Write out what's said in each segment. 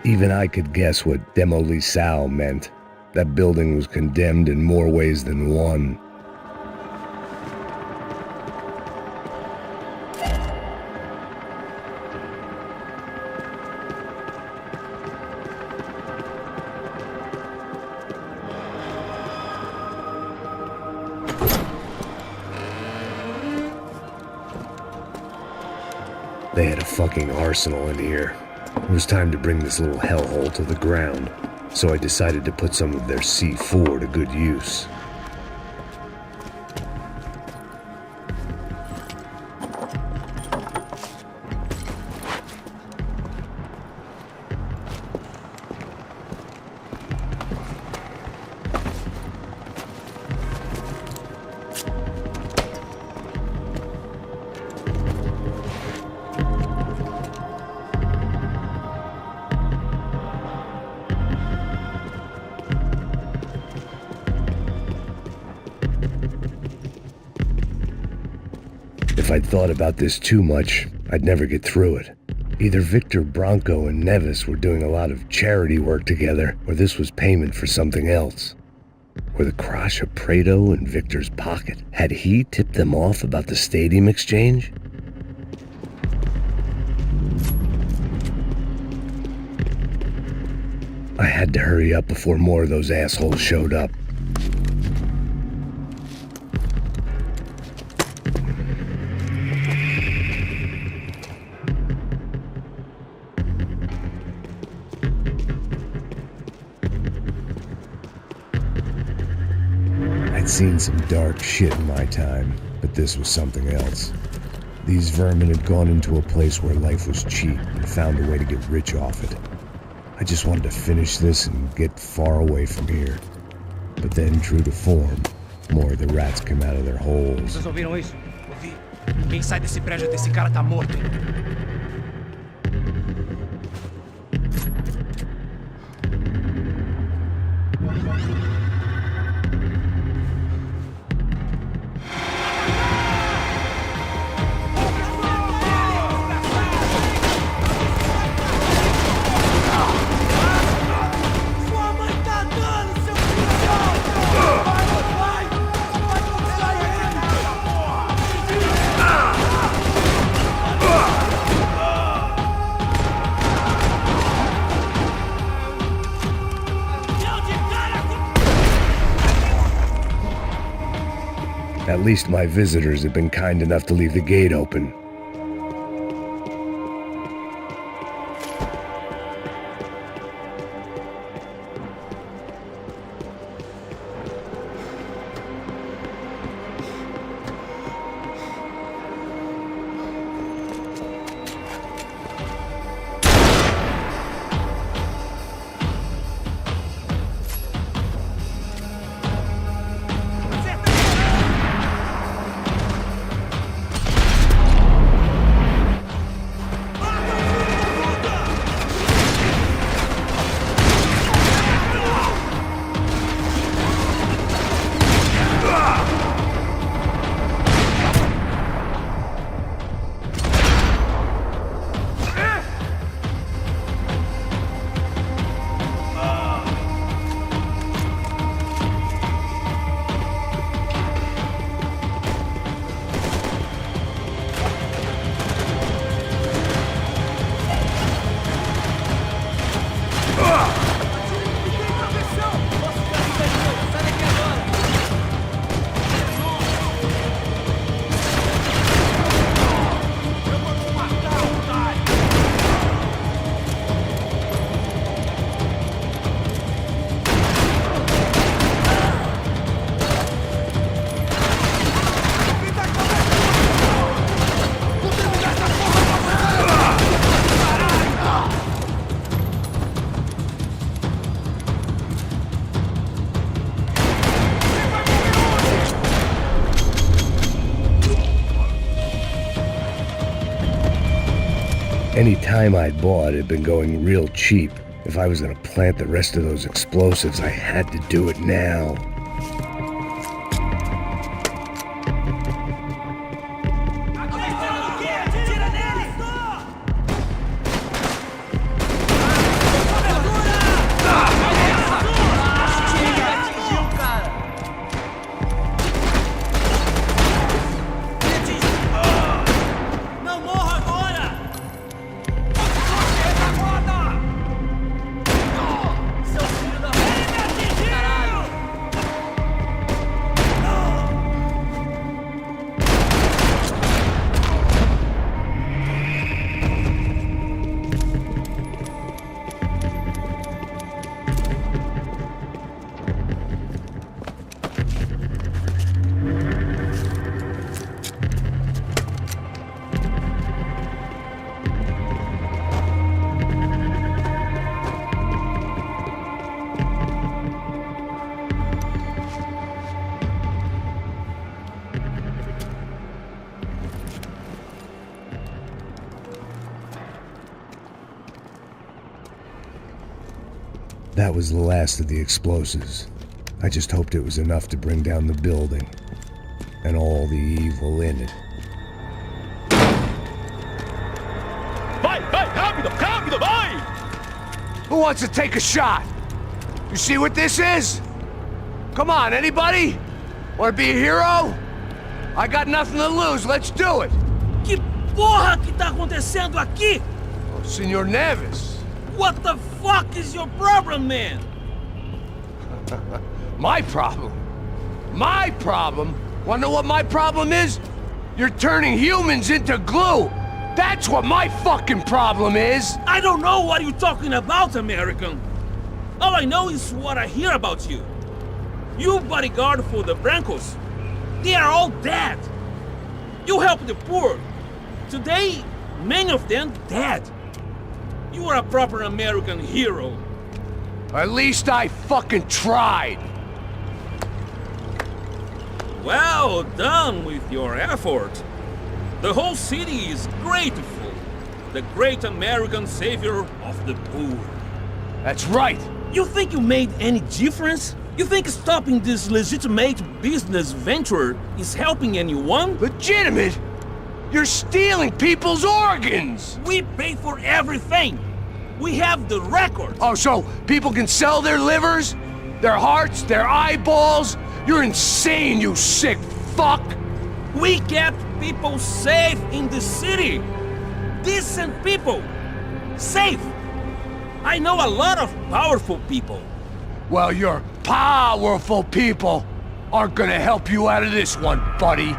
Even I could guess what demolição meant. That building was condemned in more ways than one. They had a fucking arsenal in here. It was time to bring this little hellhole to the ground, so I decided to put some of their C4 to good use. If I'd thought about this too much, I'd never get through it. Either Victor Branco and Neves were doing a lot of charity work together, or this was payment for something else. Were the Crash of Prado in Victor's pocket? Had he tipped them off about the stadium exchange? I had to hurry up before more of those assholes showed up. I'd seen some dark shit in my time, but this was something else. These vermin had gone into a place where life was cheap and found a way to get rich off it. I just wanted to finish this and get far away from here. But then, true to form, more of the rats came out of their holes. Vocês ouviram isso? Ouvi. Quem sai desse prédio desse cara tá morto. At least my visitors have been kind enough to leave the gate open. Any time I'd bought had been going real cheap. If I was going to plant the rest of those explosives, I had to do it now. That was the last of the explosives. I just hoped it was enough to bring down the building and all the evil in it. Vai, rápido, rápido, vai! Who wants to take a shot? You see what this is? Come on, anybody? Want to be a hero? I got nothing to lose, let's do it! Que porra que tá acontecendo aqui? Oh, Senor Neves. What the fuck is your problem, man? My problem? My problem? Wanna know what my problem is? You're turning humans into glue! That's what my fucking problem is! I don't know what you're talking about, American. All I know is what I hear about you. You bodyguard for the Brancos. They are all dead. You help the poor. Today, many of them dead. You are a proper American hero. At least I fucking tried! Well done with your effort. The whole city is grateful. The great American savior of the poor. That's right! You think you made any difference? You think stopping this legitimate business venture is helping anyone? Legitimate? You're stealing people's organs! We pay for everything. We have the record. Oh, so people can sell their livers? Their hearts? Their eyeballs? You're insane, you sick fuck! We kept people safe in the city. Decent people. Safe. I know a lot of powerful people. Well, your powerful people aren't gonna help you out of this one, buddy.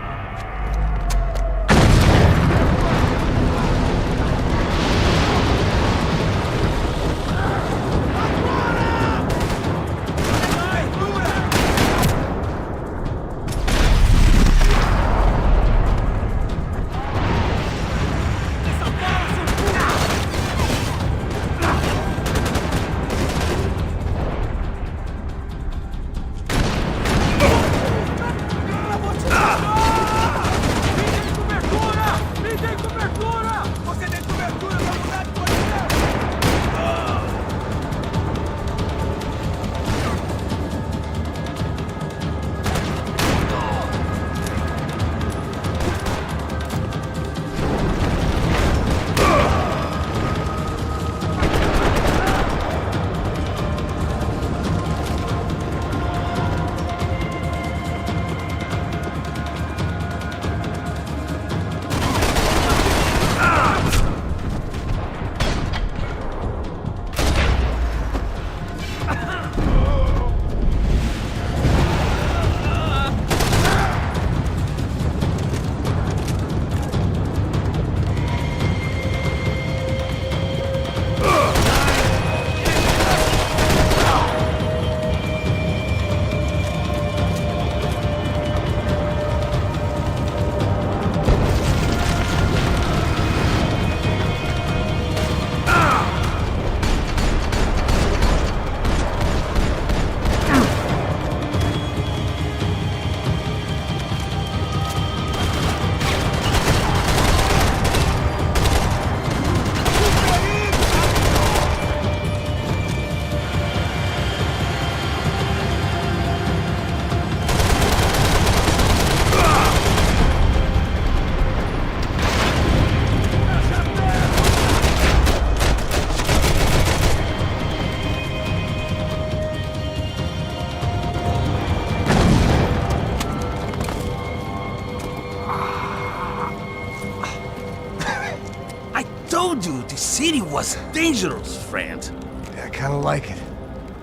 Told you the city was dangerous, friend. Yeah, I kinda like it.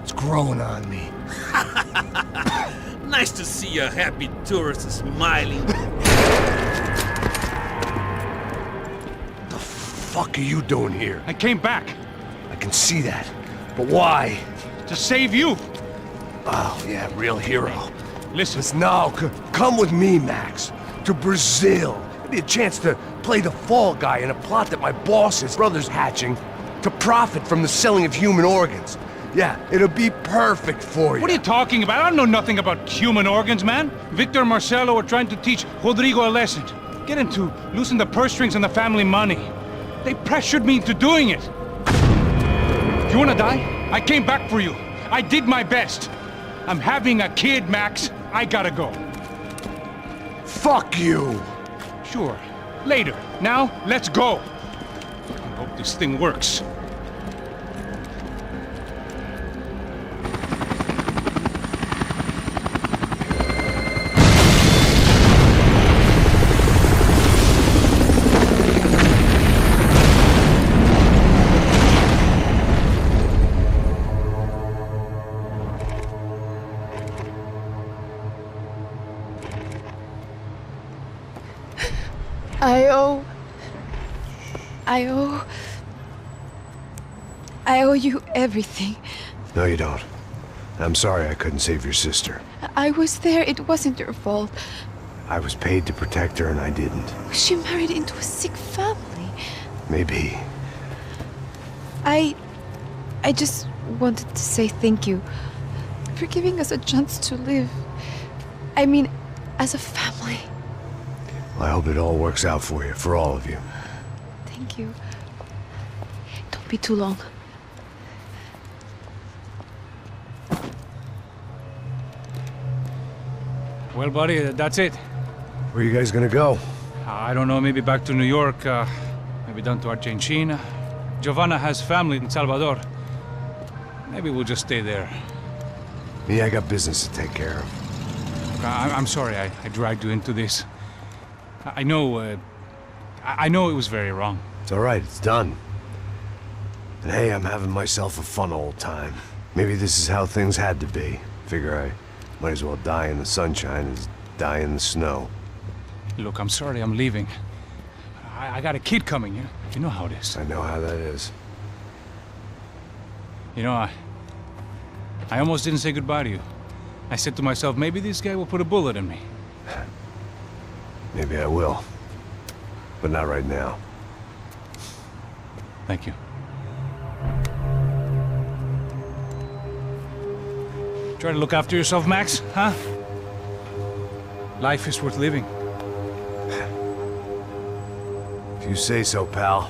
It's growing on me. Nice to see a happy tourist smiling. The fuck are you doing here? I came back I can see that. But why? to save you. Oh, yeah, real hero. Listen, Now, come with me, Max. To Brazil. It'd be a chance to play the fall guy in a plot that my boss's brother's hatching to profit from the selling of human organs. Yeah, it'll be perfect for you. what are you talking about? I don't know nothing about human organs, man. Victor and Marcelo are trying to teach Rodrigo a lesson. Get him to loosen the purse strings on the family money. They pressured me into doing it. You wanna die? I came back for you. I did my best. I'm having a kid, Max. I gotta go. Fuck you! Sure. Later. Now, let's go. I hope this thing works. I owe you everything. No, you don't. I'm sorry I couldn't save your sister. I was there. It wasn't your fault. I was paid to protect her and I didn't. She married into a sick family. Maybe. I just wanted to say thank you for giving us a chance to live. I mean, as a family. I hope it all works out for you, for all of you. Thank you. Don't be too long. Well, buddy, that's it. Where are you guys gonna go? I don't know, maybe back to New York, maybe down to Argentina. Giovanna has family in Salvador. Maybe we'll just stay there. Me, I got business to take care of. I'm sorry I dragged you into this. I know it was very wrong. It's all right, it's done. And hey, I'm having myself a fun old time. Maybe this is how things had to be. Figure I might as well die in the sunshine as die in the snow. Look, I'm sorry I'm leaving. I got a kid coming, you know how it is. I know how that is. You know, I almost didn't say goodbye to you. I said to myself, maybe this guy will put a bullet in me. Maybe I will. But not right now. Thank you. Try to look after yourself, Max, huh? Life is worth living. If you say so, pal.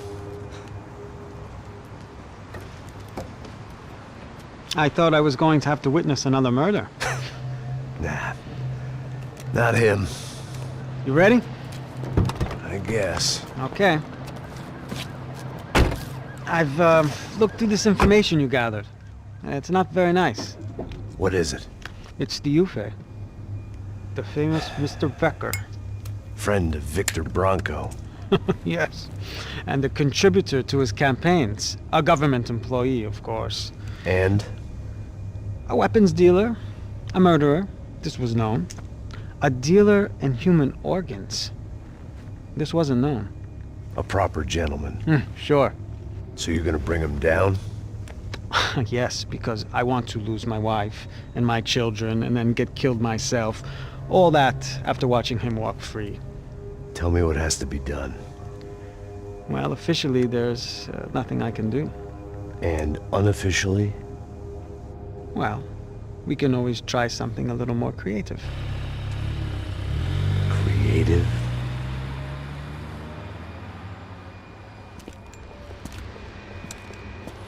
I thought I was going to have to witness another murder. Nah. Not him. You ready? I guess. Okay. I've looked through this information you gathered. It's not very nice. What is it? It's the Ufe. The famous Mr. Becker. Friend of Victor Branco. Yes. And a contributor to his campaigns. A government employee, of course. And? A weapons dealer. A murderer. This was known. A dealer in human organs. This wasn't known. A proper gentleman. Sure. So you're gonna bring him down? Yes, because I want to lose my wife and my children and then get killed myself. All that after watching him walk free. Tell me what has to be done. Well, officially, there's nothing I can do. And unofficially? Well, we can always try something a little more creative. Creative?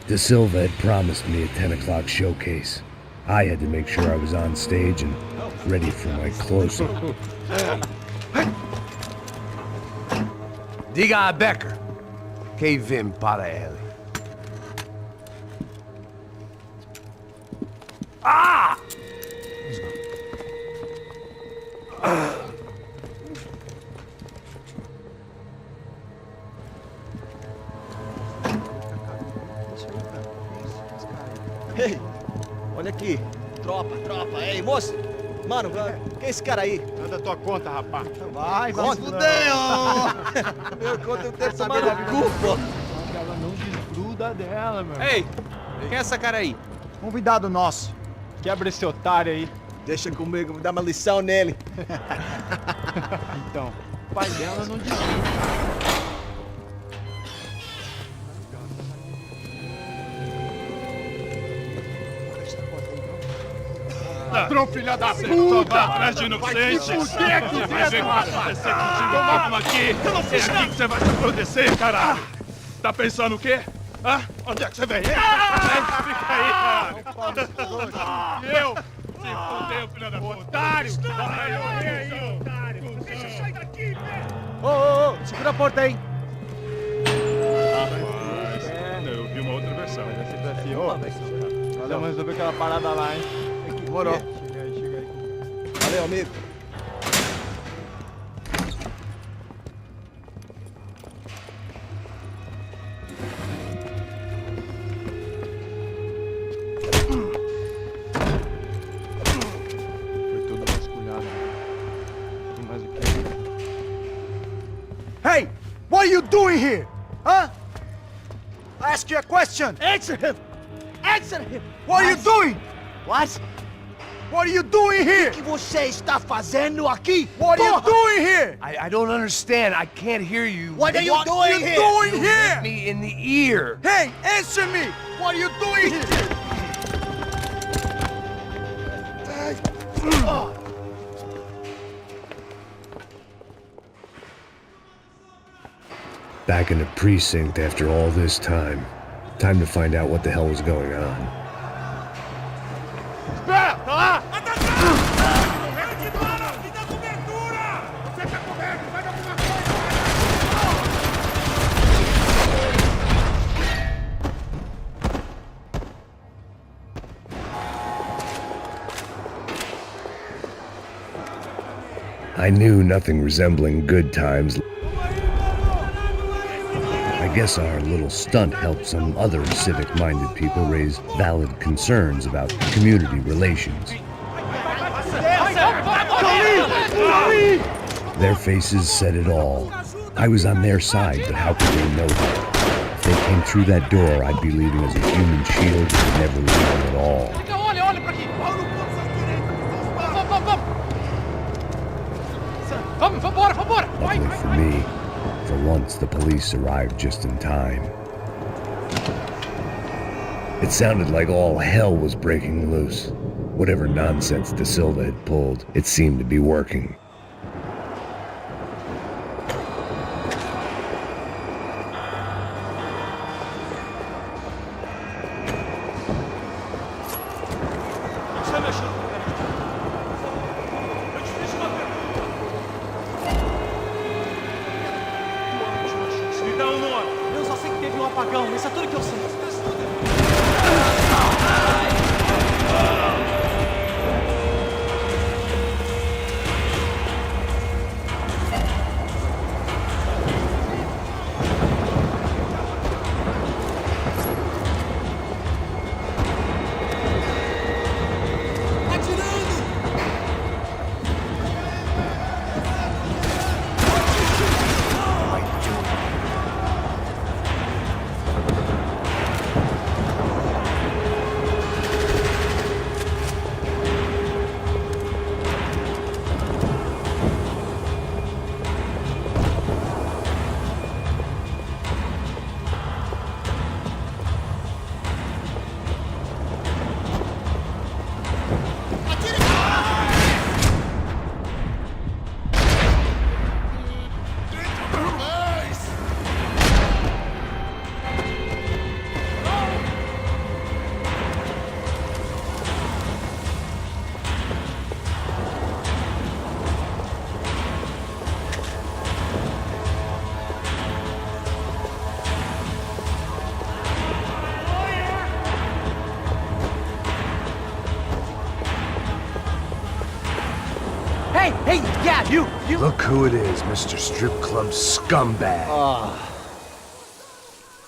De Silva had promised me a 10 o'clock showcase. I had to make sure I was on stage and ready for my close-up. Diga a Becker. Que vim para ele. Ah! Ei, olha aqui. Tropa, tropa. Ei, moço. Mano, quem é esse cara aí? Manda tua conta, rapaz. Vai se fuder, ó. Meu conta eu tenho tomado cu, pô. Ela não desgruda dela, meu. Ei, quem é essa cara aí? Convidado nosso. Quebra esse otário aí. Deixa comigo, vou dar uma lição nele. Então, o pai dela não desgruda. Ladrão, filha da puta! Vai atrás de inocentes! Vai se fuder aqui dentro, rapaz! Vai acontecer contigo mesmo aqui! Eu não fiz nada! Aqui que você vai se acontecer, caralho! Tá pensando o quê? Ah, onde é que você vem? Fica aí, cara. E eu? Se fodeu, filho da puta. Otário! Otário! Deixa eu sair daqui, velho! Ô, segura a porta aí. Rapaz, eu vi uma outra versão. Vamos resolver aquela parada lá, hein? Demorou. Chega aí. Valeu, amigo. Foi tudo vasculhado. Tem mais o que? Hey! What are you doing here? Huh? I ask you a question. Answer him! Answer him! What are you doing? What? What are you doing here? O que você está fazendo aqui? What are you doing here? I don't understand. I can't hear you. What are you doing here? Doing You here? hit me in the ear. Hey, answer me! What are you doing here? Back in the precinct after all this time. Time to find out what the hell was going on. Espera, tá lá! Me dá cobertura! Você tá coberto, vai dar alguma I knew nothing resembling good times. I guess our little stunt helped some other civic-minded people raise valid concerns about community relations. Their faces said it all. I was on their side, but how could they know that? If they came through that door, I'd be leaving as a human shield and never leaving at all. Olha pra aqui! Vamos, vambora! Vai! Luckily for me, for once the police arrived just in time. It sounded like all hell was breaking loose. Whatever nonsense De Silva had pulled, it seemed to be working. Me dá um nome! Eu só sei que teve um apagão, isso é tudo que eu sei. Hey, yeah, you. Look who it is, Mr. Strip Club Scumbag.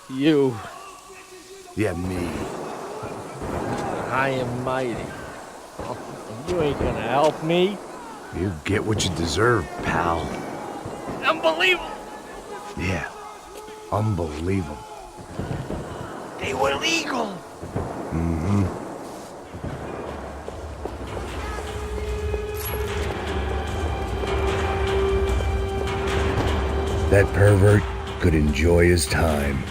You. Yeah, me. I am mighty. You ain't gonna help me. You get what you deserve, pal. Unbelievable. Yeah, unbelievable. They were legal. That pervert could enjoy his time.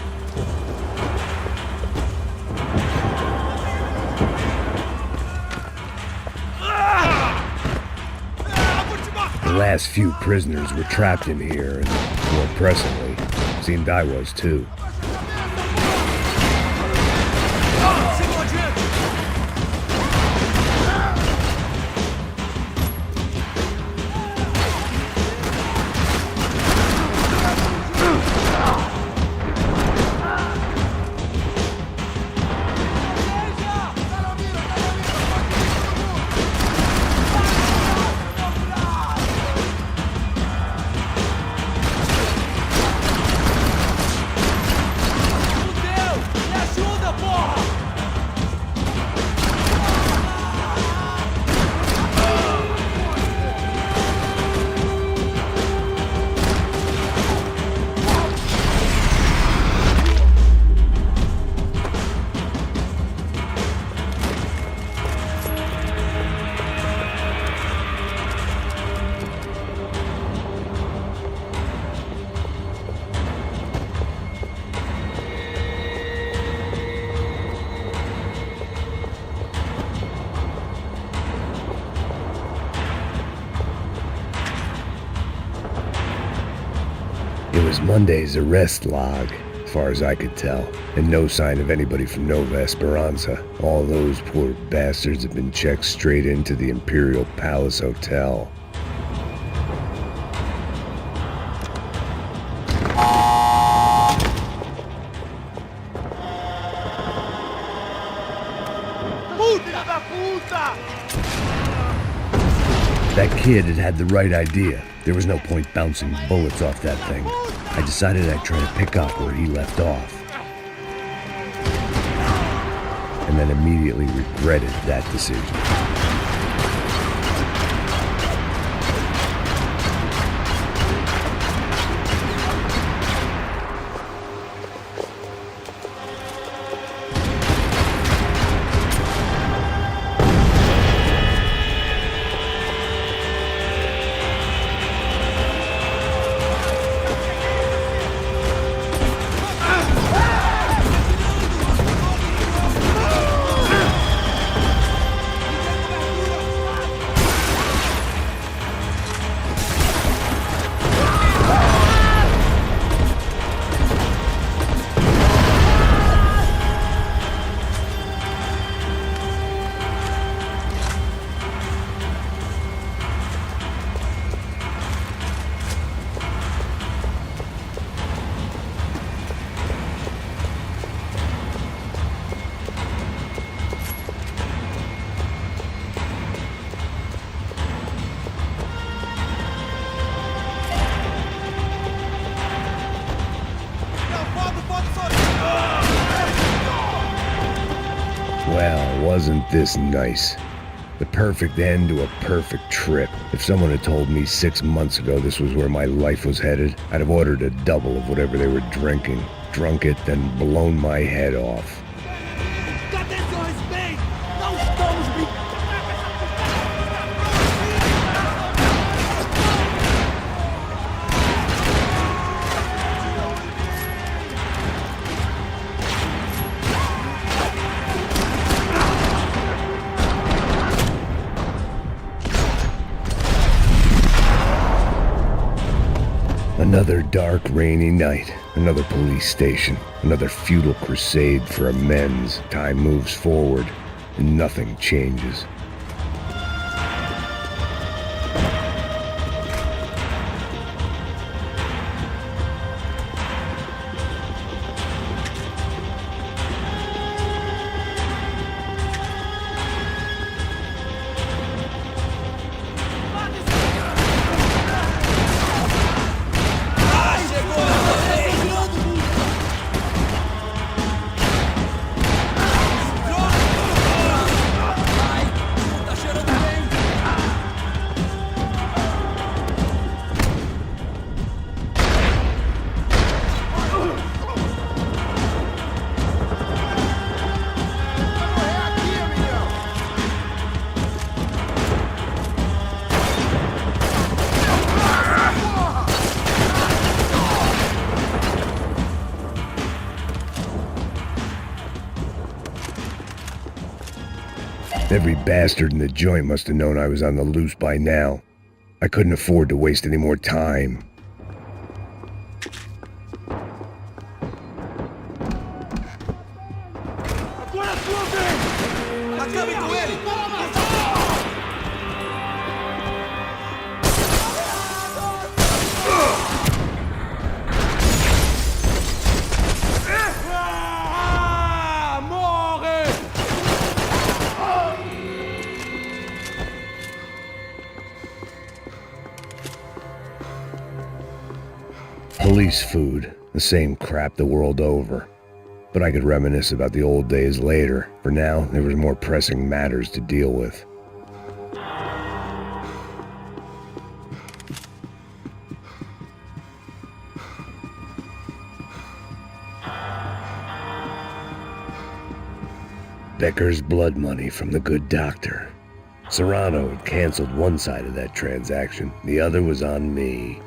The last few prisoners were trapped in here, and more pressingly, seemed I was too. Monday's arrest log, as far as I could tell, and no sign of anybody from Nova Esperanza. All those poor bastards have been checked straight into the Imperial Palace Hotel. That kid had the right idea. There was no point bouncing bullets off that thing. I decided I'd try to pick up where he left off. And then immediately regretted that decision. Well, wasn't this nice? The perfect end to a perfect trip. If someone had told me 6 months ago this was where my life was headed, I'd have ordered a double of whatever they were drinking, drunk it, then blown my head off. Another dark, rainy night, another police station, another futile crusade for amends. Time moves forward, and nothing changes. Every bastard in the joint must have known I was on the loose by now. I couldn't afford to waste any more time. Police food, the same crap the world over. But I could reminisce about the old days later. For now, there was more pressing matters to deal with. Becker's blood money from the good doctor. Serrano had canceled one side of that transaction. The other was on me.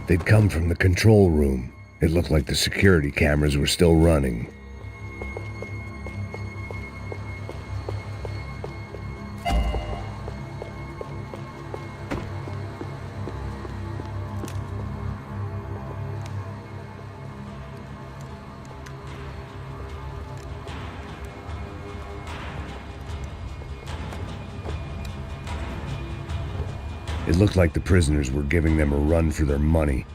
They'd come from the control room. It looked like the security cameras were still running. It looked like the prisoners were giving them a run for their money.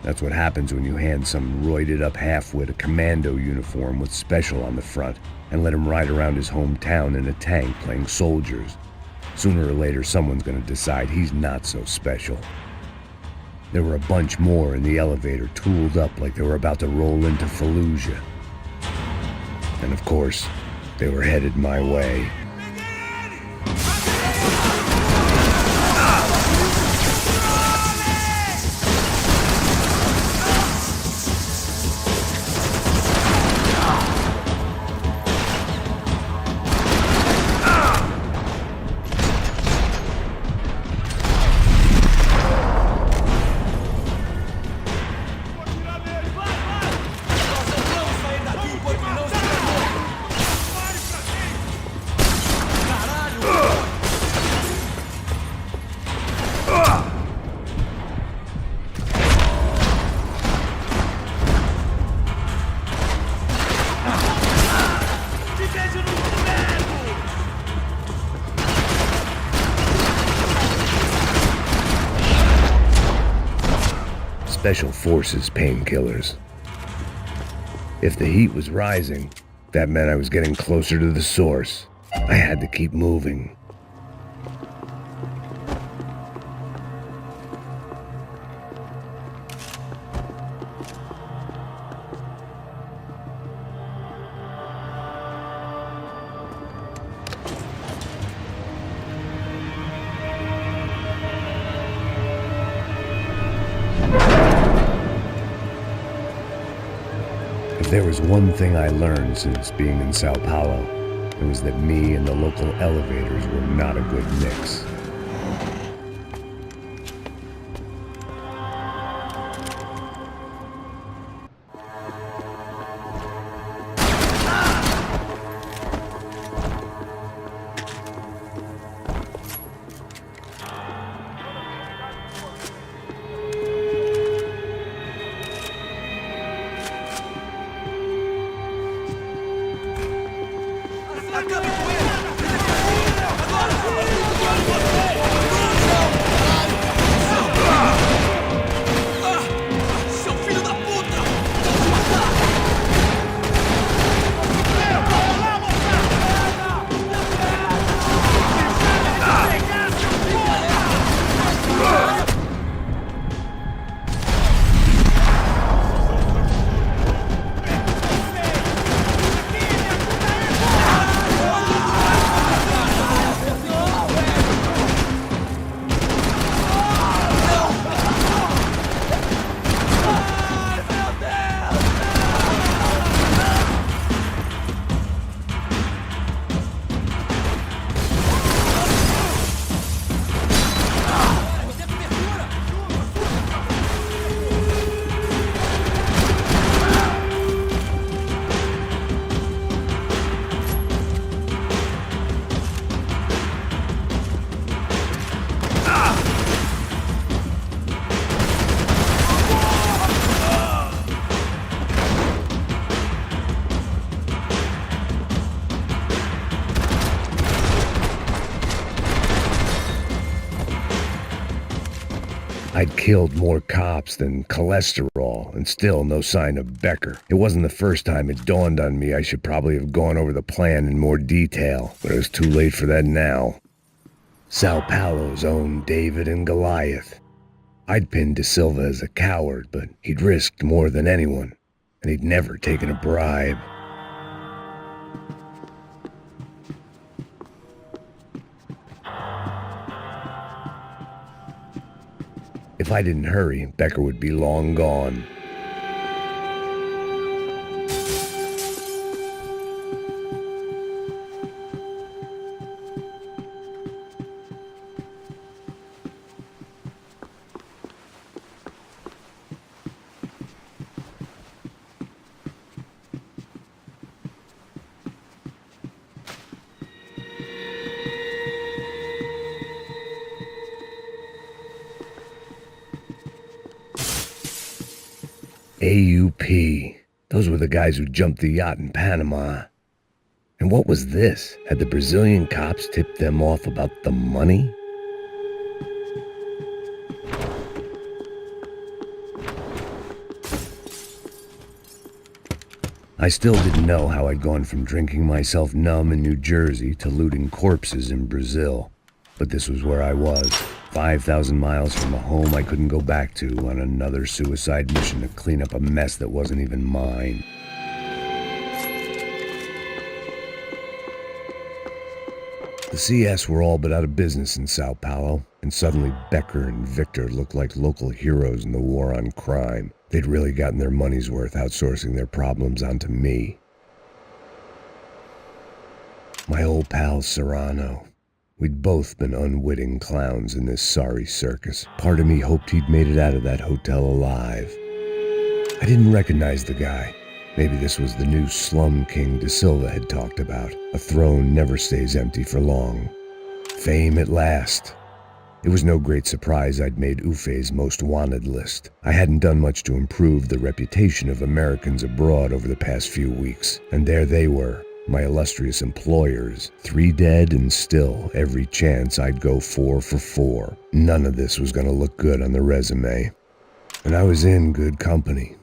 That's what happens when you hand some roided-up halfwit a commando uniform with special on the front and let him ride around his hometown in a tank playing soldiers. Sooner or later, someone's gonna decide he's not so special. There were a bunch more in the elevator, tooled up like they were about to roll into Fallujah. And of course, they were headed my way. Special Forces painkillers. If the heat was rising, that meant I was getting closer to the source. I had to keep moving. If there was one thing I learned since being in São Paulo, it was that me and the local elevators were not a good mix. I'd killed more cops than cholesterol, and still no sign of Becker. It wasn't the first time it dawned on me I should probably have gone over the plan in more detail, but it was too late for that now. São Paulo's own David and Goliath. I'd pinned De Silva as a coward, but he'd risked more than anyone, and he'd never taken a bribe. If I didn't hurry, Becker would be long gone. AUP. Those were the guys who jumped the yacht in Panama. And what was this? Had the Brazilian cops tipped them off about the money? I still didn't know how I'd gone from drinking myself numb in New Jersey to looting corpses in Brazil. But this was where I was, 5,000 miles from a home I couldn't go back to, on another suicide mission to clean up a mess that wasn't even mine. The CS were all but out of business in São Paulo, and suddenly Becker and Victor looked like local heroes in the war on crime. They'd really gotten their money's worth outsourcing their problems onto me. My old pal Serrano. We'd both been unwitting clowns in this sorry circus. Part of me hoped he'd made it out of that hotel alive. I didn't recognize the guy. Maybe this was the new slum king De Silva had talked about. A throne never stays empty for long. Fame at last. It was no great surprise I'd made Ufe's most wanted list. I hadn't done much to improve the reputation of Americans abroad over the past few weeks, and there they were, my illustrious employers, 3 dead and still every chance I'd go 4 for 4. None of this was gonna look good on the resume. And I was in good company.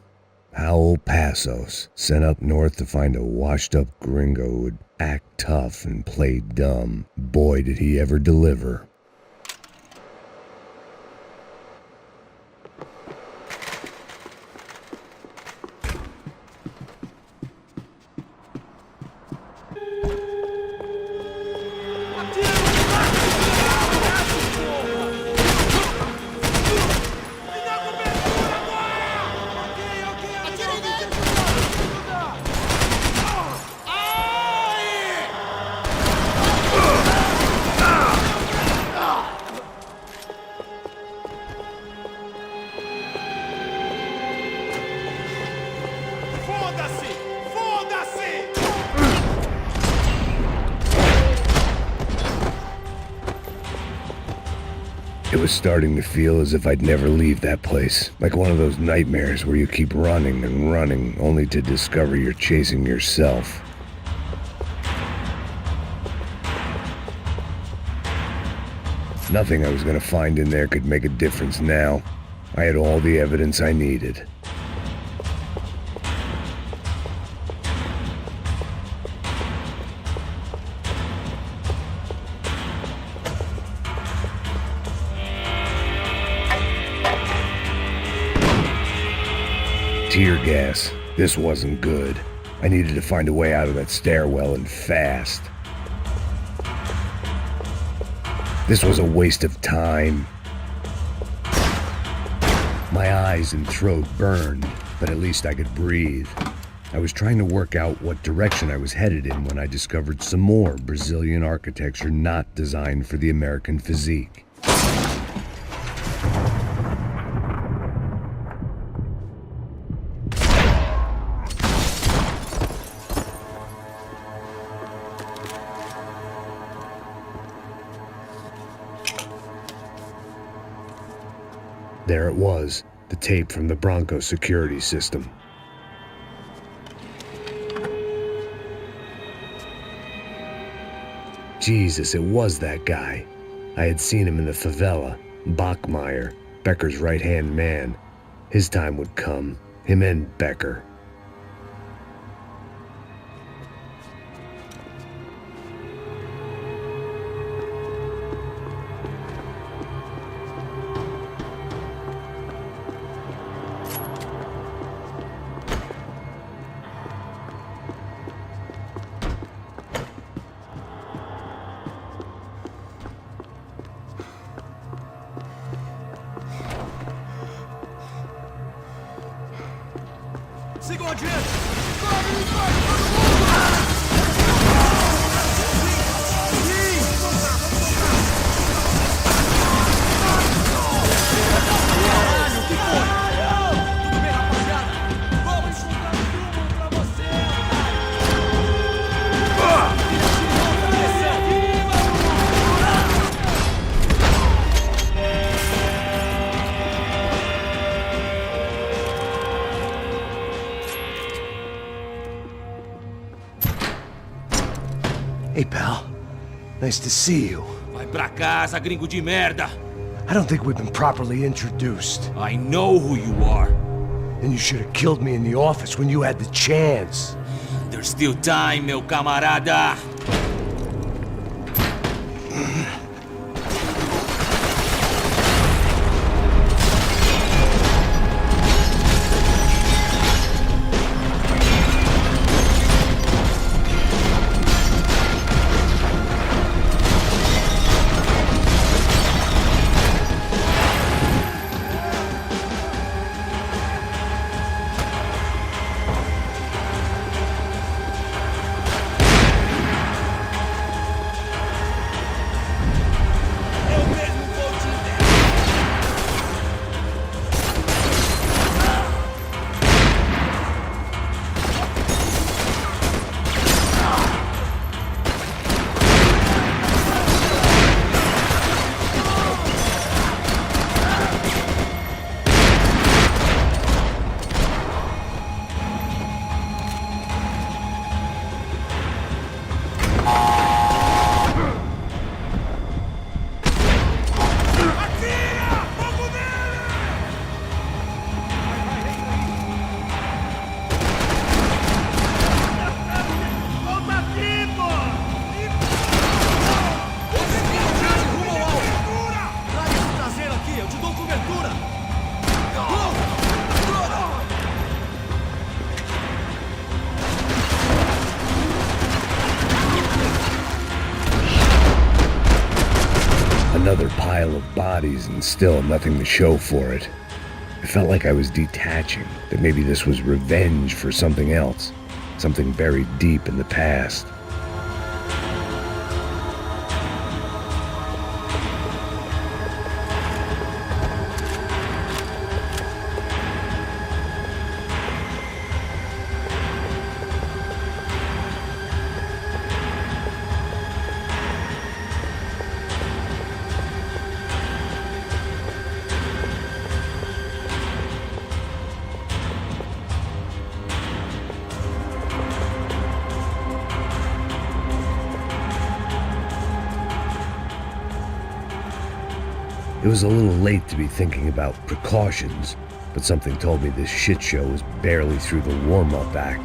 Howell Passos, sent up north to find a washed-up gringo who would act tough and play dumb. Boy, did he ever deliver. It was starting to feel as if I'd never leave that place, like one of those nightmares where you keep running and running, only to discover you're chasing yourself. Nothing I was going to find in there could make a difference now. I had all the evidence I needed. Tear gas. This wasn't good. I needed to find a way out of that stairwell and fast. This was a waste of time. My eyes and throat burned, but at least I could breathe. I was trying to work out what direction I was headed in when I discovered some more Brazilian architecture not designed for the American physique. There it was, the tape from the Branco security system. Jesus, it was that guy. I had seen him in the favela, Bachmeyer, Becker's right-hand man. His time would come, him and Becker. Sigam adiante! Hey, pal. Nice to see you. Vai pra casa, gringo de merda. I don't think we've been properly introduced. I know who you are. Then you should have killed me in the office when you had the chance. There's still time, meu camarada. Another pile of bodies and still nothing to show for it. I felt like I was detaching, that maybe this was revenge for something else, something buried deep in the past. It was a little late to be thinking about precautions, but something told me this shit show was barely through the warm-up act.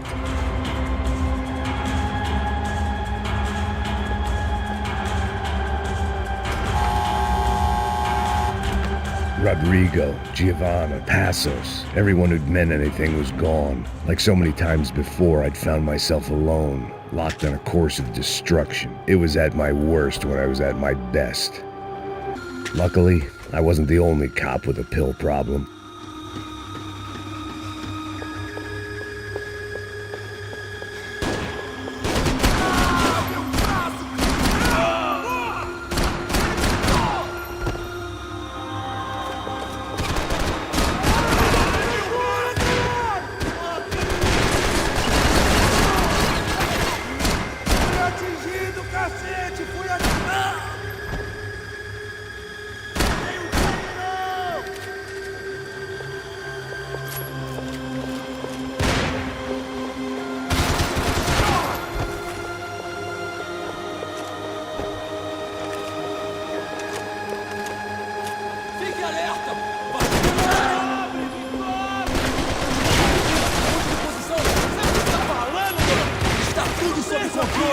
Rodrigo, Giovanna, Passos, everyone who'd meant anything was gone. Like so many times before, I'd found myself alone, locked on a course of destruction. It was at my worst when I was at my best. Luckily, I wasn't the only cop with a pill problem.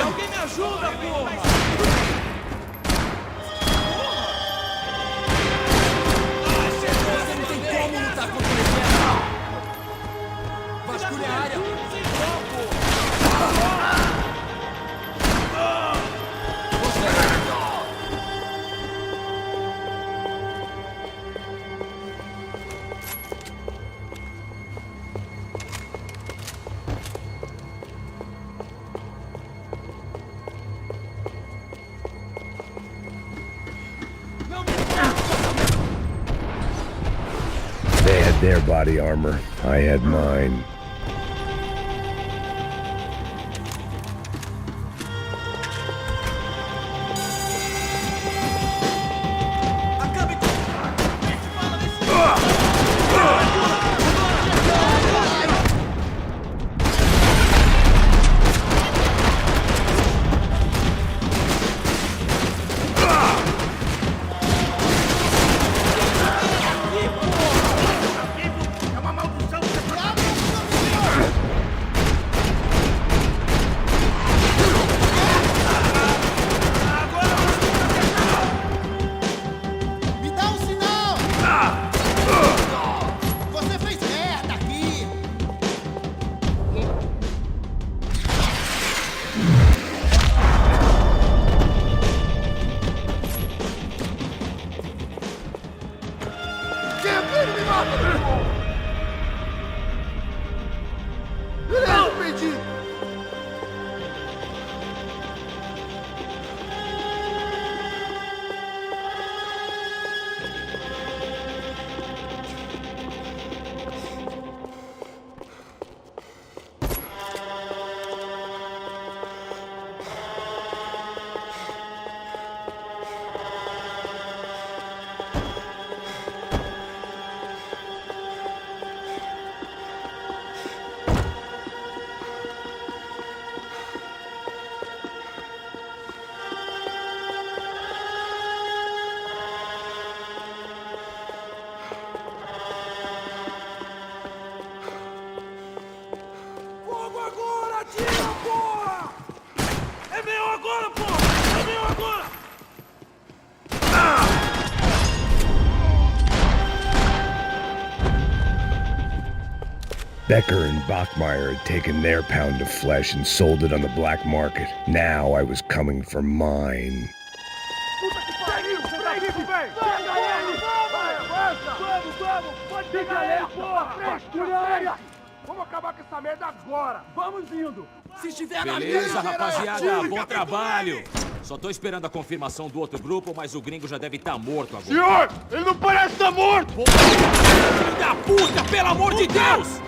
Alguém me ajuda, porra! Você não tem como lutar contra ele. Vasculha a área. They had their body armor. I had mine. Quem é Payne? Me mata, meu irmão! Beleza, perdi! Becker and Bachmeyer had taken their pound of flesh and sold it on the black market. Now I was coming for mine. Vamos acabar com essa merda agora! Vamos indo! Se estiver na Beleza, rapaziada, bom trabalho. Só tô esperando a confirmação do outro grupo, mas o gringo já deve estar morto agora. Senhor, ele não parece estar morto! Filho da puta, pelo amor de Deus!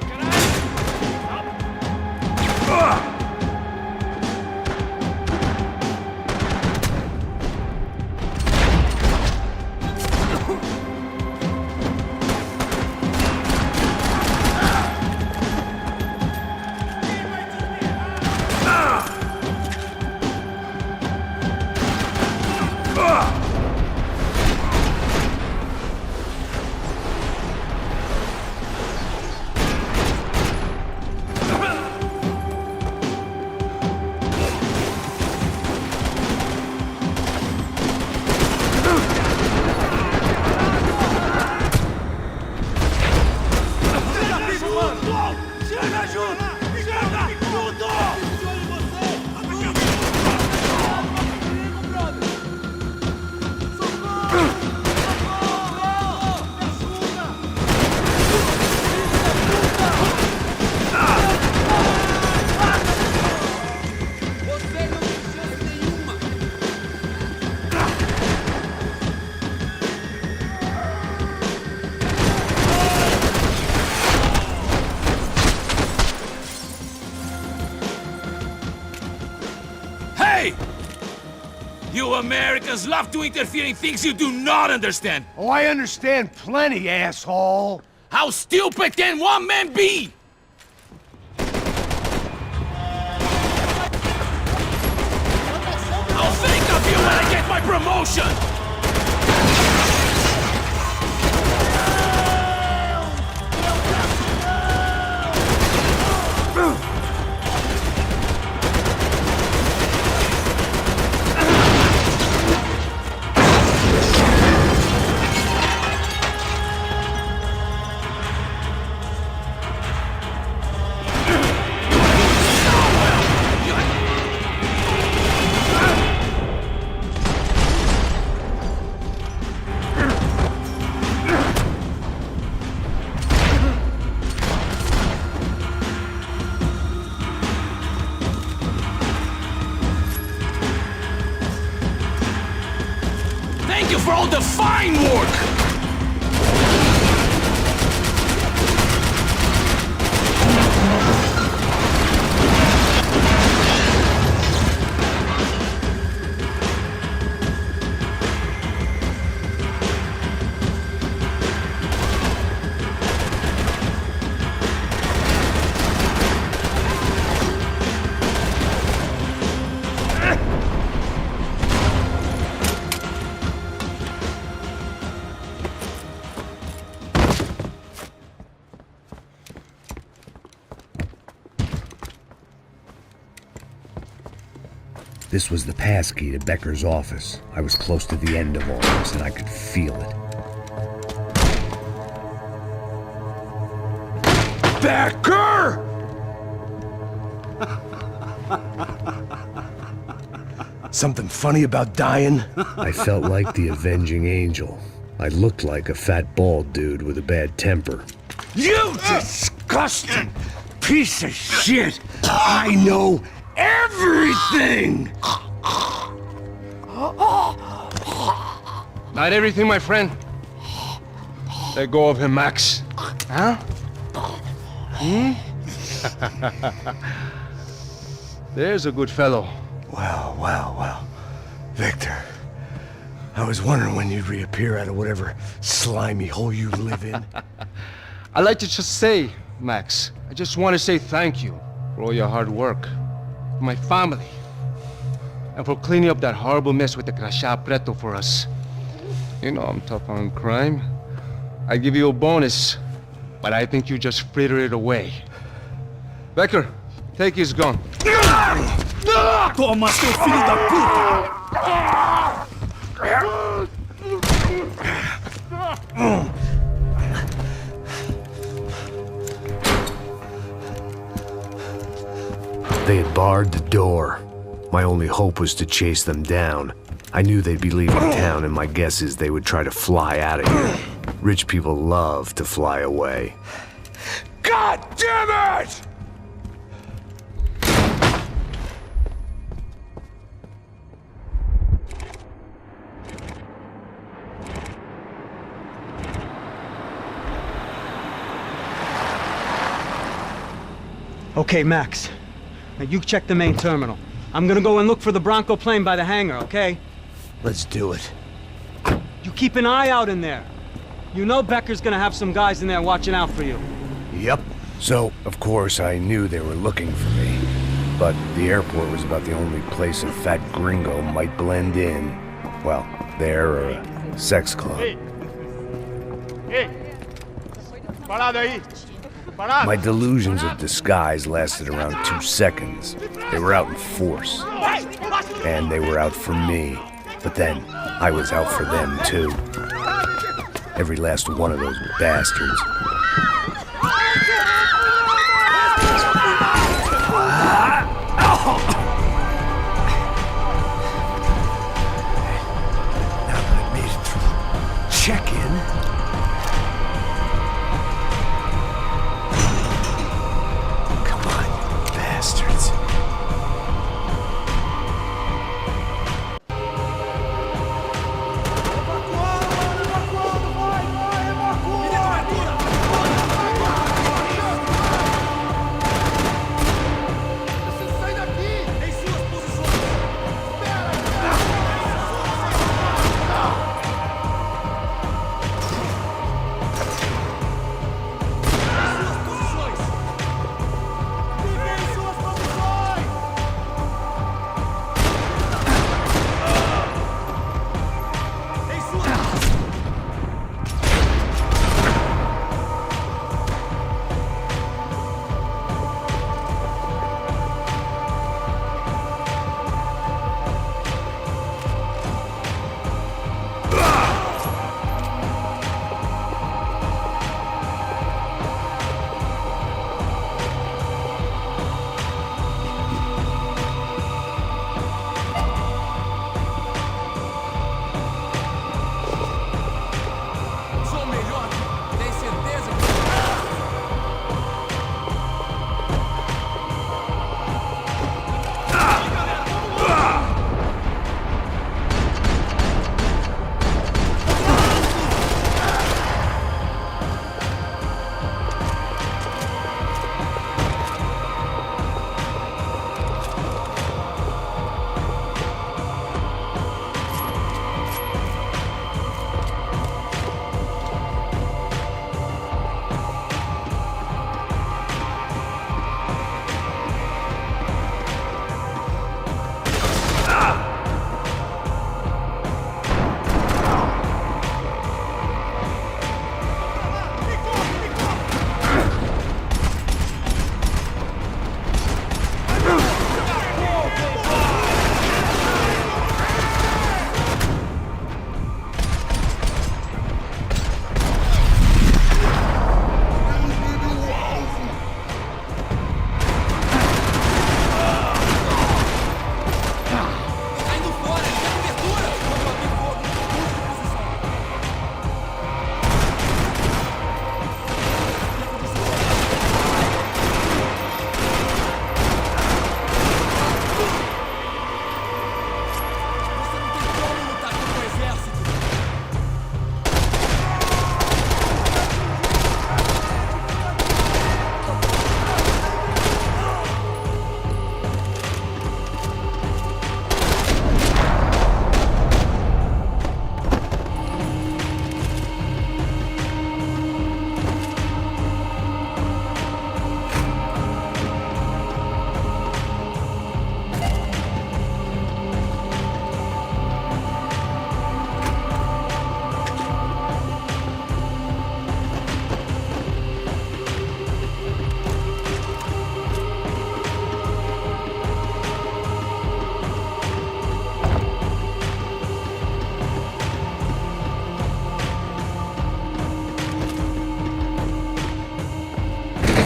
You Americans love to interfere in things you do not understand! Oh, I understand plenty, asshole! How stupid can one man be?! I'll think of you when I get my promotion! Thank you for all the fine work! This was the passkey to Becker's office. I was close to the end of all this, and I could feel it. Becker! Something funny about dying? I felt like the avenging angel. I looked like a fat bald dude with a bad temper. You disgusting piece of shit! I know everything! Not everything, my friend. Let go of him, Max. Huh? There's a good fellow. Well. Victor, I was wondering when you'd reappear out of whatever slimy hole you live in. I'd like to just say, Max, I just want to say thank you for all your hard work, for my family, and for cleaning up that horrible mess with the crachá preto for us. You know I'm tough on crime. I give you a bonus, but I think you just fritter it away. Becker, take his gun. Toma, seu filho da puta! They had barred the door. My only hope was to chase them down. I knew they'd be leaving town, and my guess is they would try to fly out of here. Rich people love to fly away. God damn it! Okay, Max. Now you check the main terminal. I'm gonna go and look for the Branco plane by the hangar, okay? Let's do it. You keep an eye out in there. You know Becker's gonna have some guys in there watching out for you. Yep. So, of course, I knew they were looking for me. But the airport was about the only place a fat gringo might blend in. Well, there or a sex club. Ei! Parado aí! Parado! My delusions of disguise lasted around 2 seconds. They were out in force. And they were out for me. But then, I was out for them, too. Every last one of those bastards. Now that I made it through check-in, come on, you bastards.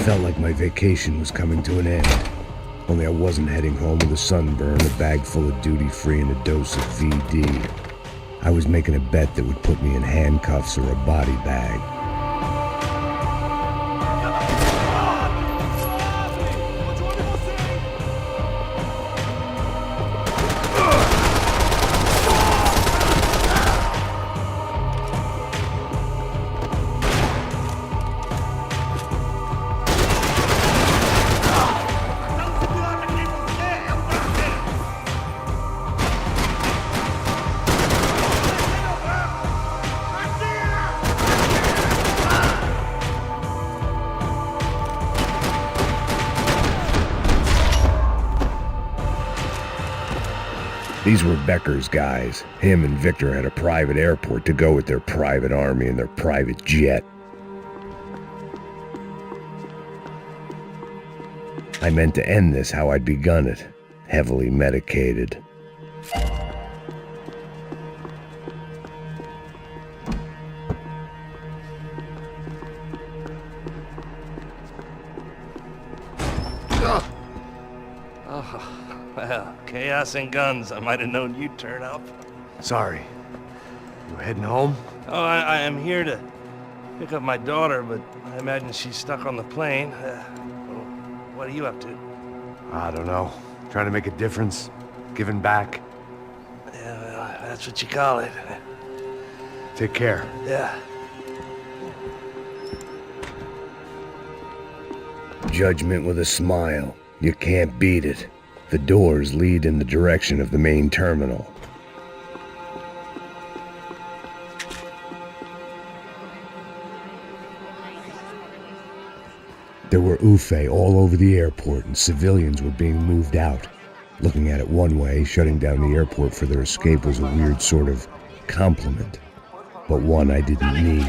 felt like my vacation was coming to an end. Only I wasn't heading home with a sunburn, a bag full of duty-free, and a dose of VD. I was making a bet that would put me in handcuffs or a body bag. These were Becker's guys. Him and Victor had a private airport to go with their private army and their private jet. I meant to end this how I'd begun it, heavily medicated. Well, chaos and guns. I might have known you'd turn up. Sorry. You heading home? Oh, I am here to pick up my daughter, but I imagine she's stuck on the plane. What are you up to? I don't know. Trying to make a difference. Giving back. Yeah, well, that's what you call it. Take care. Yeah. Judgment with a smile. You can't beat it. The doors lead in the direction of the main terminal. There were UFE all over the airport, and civilians were being moved out. Looking at it one way, shutting down the airport for their escape was a weird sort of compliment, but one I didn't need.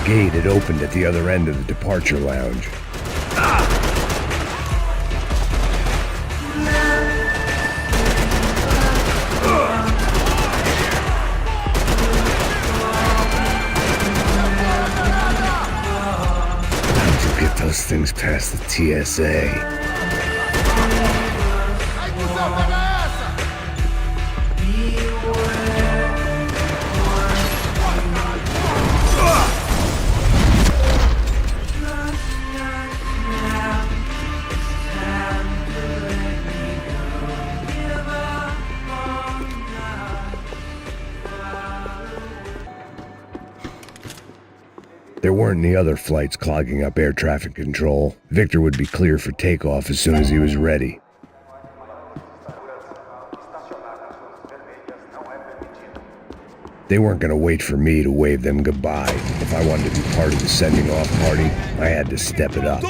gate had opened at the other end of the departure lounge. How'd you get those things past the TSA? There weren't any other flights clogging up air traffic control. Victor would be clear for takeoff as soon as he was ready. They weren't going to wait for me to wave them goodbye. If I wanted to be part of the sending off party, I had to step it up.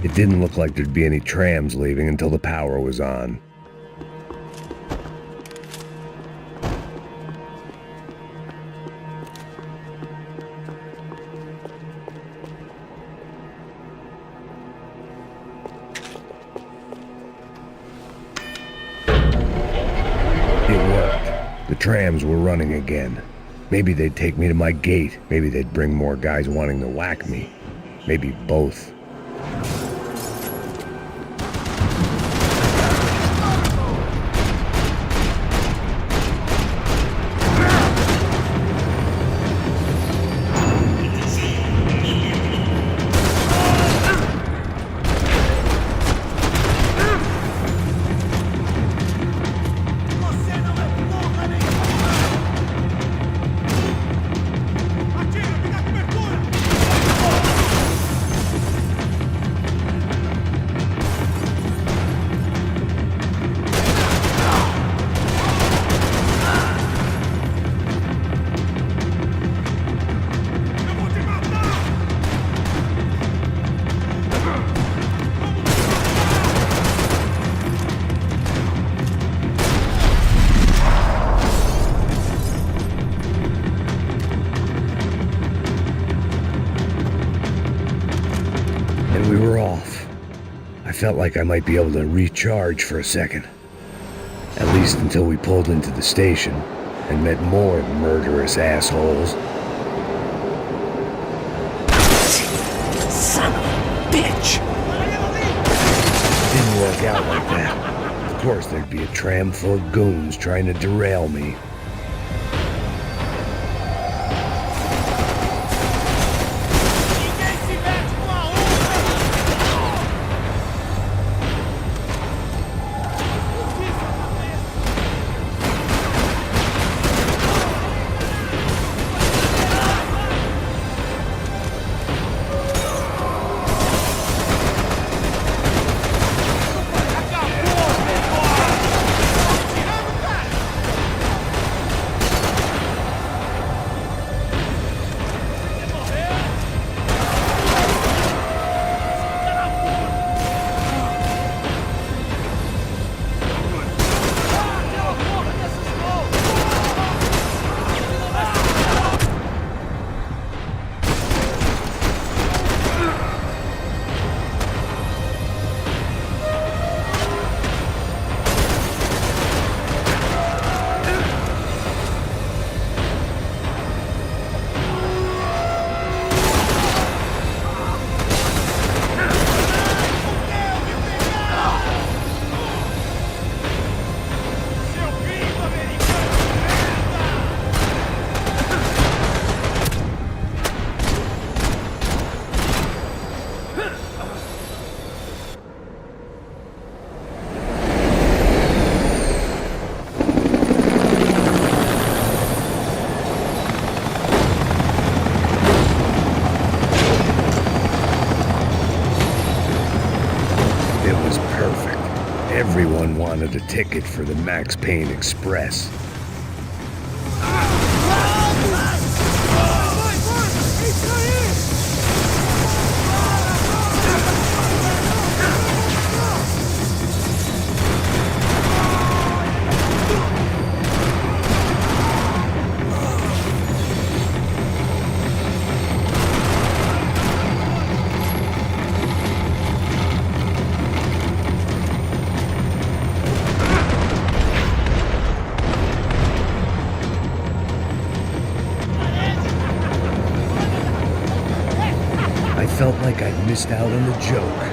It didn't look like there'd be any trams leaving until the power was on. It worked. The trams were running again. Maybe they'd take me to my gate. Maybe they'd bring more guys wanting to whack me. Maybe both. We were off. I felt like I might be able to recharge for a second. At least until we pulled into the station and met more murderous assholes. Son of a bitch! Didn't work out like that. Of course there'd be a tram full of goons trying to derail me. Everyone wanted a ticket for the Max Payne Express. I felt like I'd missed out on the joke,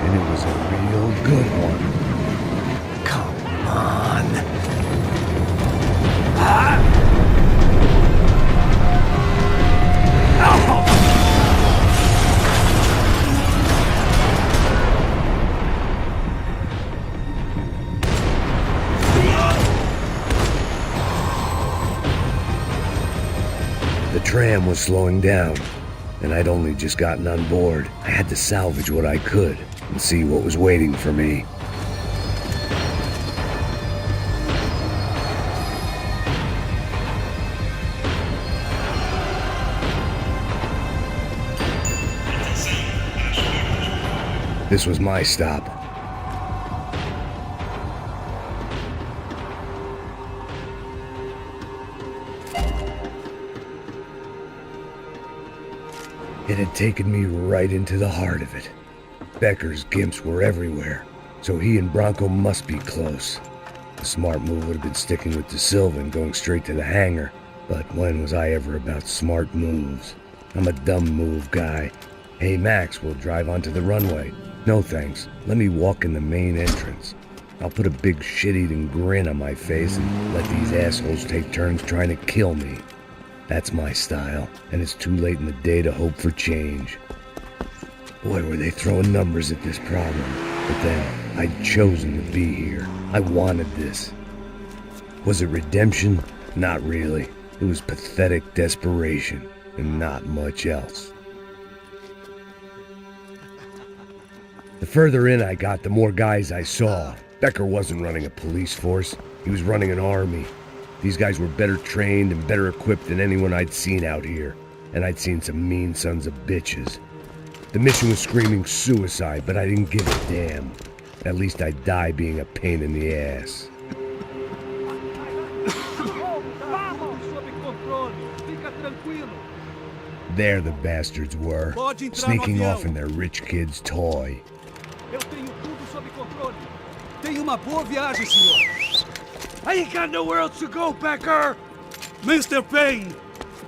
and it was a real good one. Come on. The tram was slowing down, and I'd only just gotten on board. I had to salvage what I could and see what was waiting for me. This was my stop. It had taken me right into the heart of it. Becker's gimps were everywhere, so he and Branco must be close. The smart move would have been sticking with De Silva and going straight to the hangar, but when was I ever about smart moves? I'm a dumb move guy. Hey Max, we'll drive onto the runway. No thanks, let me walk in the main entrance. I'll put a big shit-eating grin on my face and let these assholes take turns trying to kill me. That's my style, and it's too late in the day to hope for change. Boy, were they throwing numbers at this problem. But then, I'd chosen to be here. I wanted this. Was it redemption? Not really. It was pathetic desperation, and not much else. The further in I got, the more guys I saw. Becker wasn't running a police force. He was running an army. These guys were better trained and better equipped than anyone I'd seen out here, and I'd seen some mean sons of bitches. The mission was screaming suicide, but I didn't give a damn. At least I'd die being a pain in the ass. There the bastards were, sneaking off in their rich kid's toy. Eu tenho tudo sob controle. Tenha uma boa viagem, senhor. I ain't got nowhere else to go, Becker! Mr. Payne,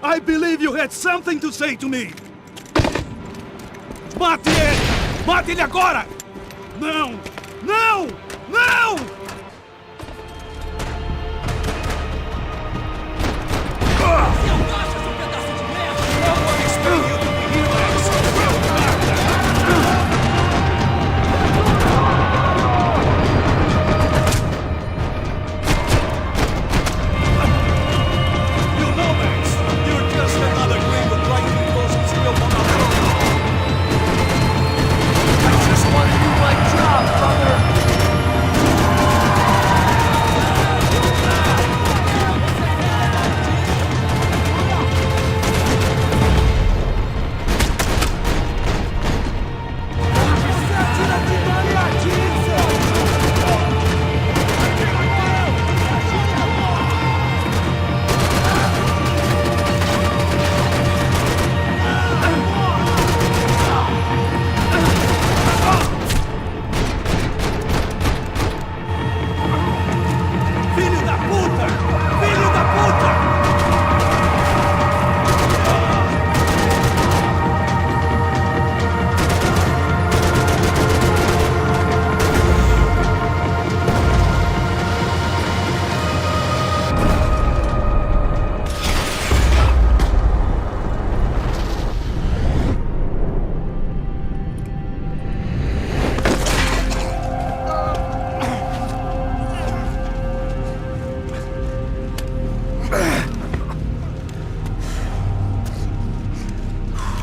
I believe you had something to say to me. Mate ele! Mate ele agora! Não! Não! Não!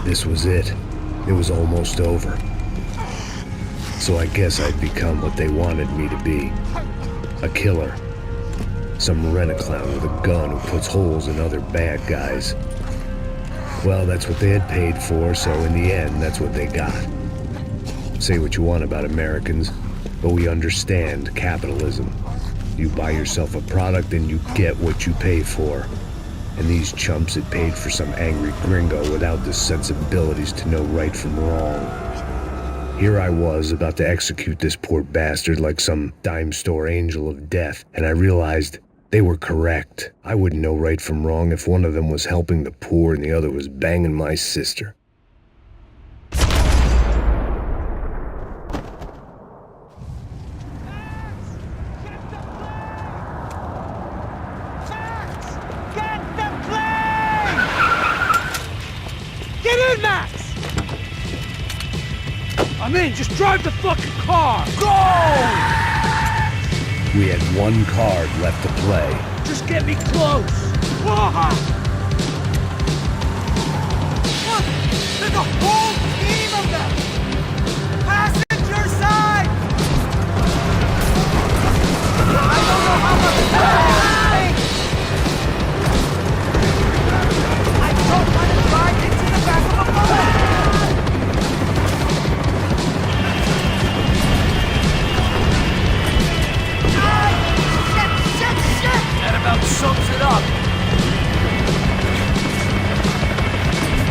This was it. It was almost over. So I guess I'd become what they wanted me to be. A killer. Some rent-a-clown with a gun who puts holes in other bad guys. Well, that's what they had paid for, so in the end, that's what they got. Say what you want about Americans, but we understand capitalism. You buy yourself a product and you get what you pay for. And these chumps had paid for some angry gringo without the sensibilities to know right from wrong. Here I was about to execute this poor bastard like some dime store angel of death, and I realized they were correct. I wouldn't know right from wrong if one of them was helping the poor and the other was banging my sister. Get in, Max! I'm in, just drive the fucking car! Go! We had one card left to play. Just get me close! Whoa! Look! There's a whole team of them! Passenger side! I don't know how much time! I don't want to drive into the back of a bullet! That about sums it up.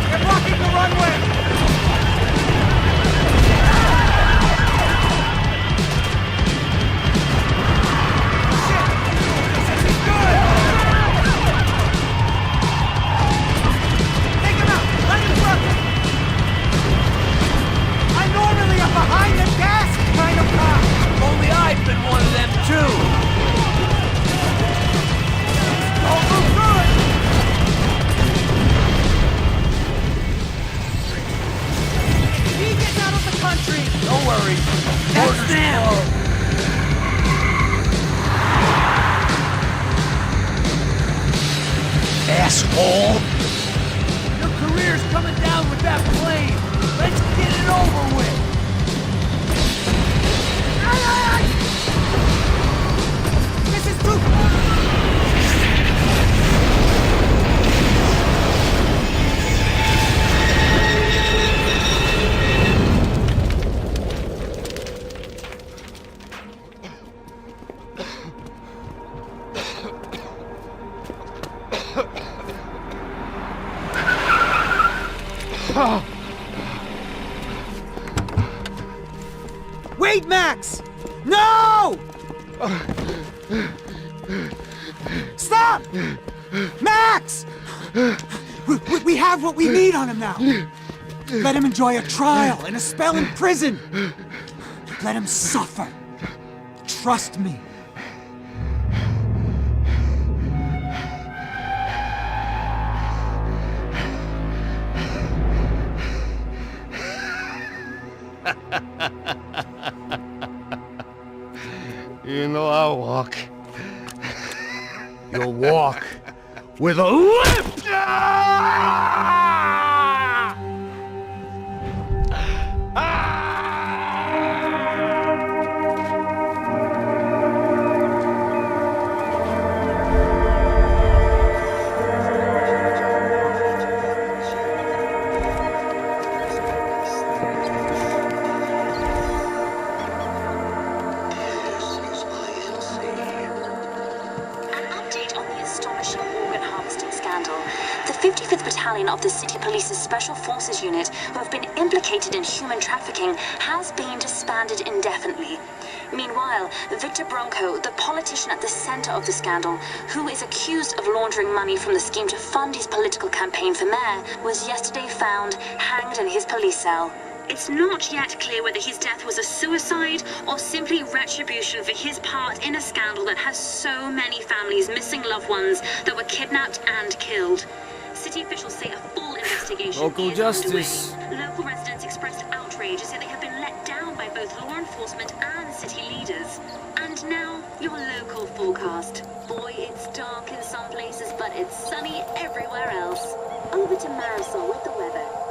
They're blocking the runway! Behind the desk kind of cop! Only I've been one of them too! Don't move through it! If he gets out of the country! Don't worry. That's them! Asshole! Your career's coming down with that plane! Let's get it over with! This is too... Wait, Max! No! Stop! Max! We have what we need on him now. Let him enjoy a trial and a spell in prison. Let him suffer. Trust me. You know I'll walk. You'll walk with a limp! The 55th Battalion of the City Police's Special Forces Unit, who have been implicated in human trafficking, has been disbanded indefinitely. Meanwhile, Victor Branco, the politician at the center of the scandal, who is accused of laundering money from the scheme to fund his political campaign for mayor, was yesterday found hanged in his police cell. It's not yet clear whether his death was a suicide or simply retribution for his part in a scandal that has so many families missing loved ones that were kidnapped and killed. City officials say a full investigation Local is justice. underway. Local residents expressed outrage as they have been let down by both law enforcement and city leaders. And now, your local forecast. Boy, it's dark in some places, but it's sunny everywhere else. Over to Marisol with the weather.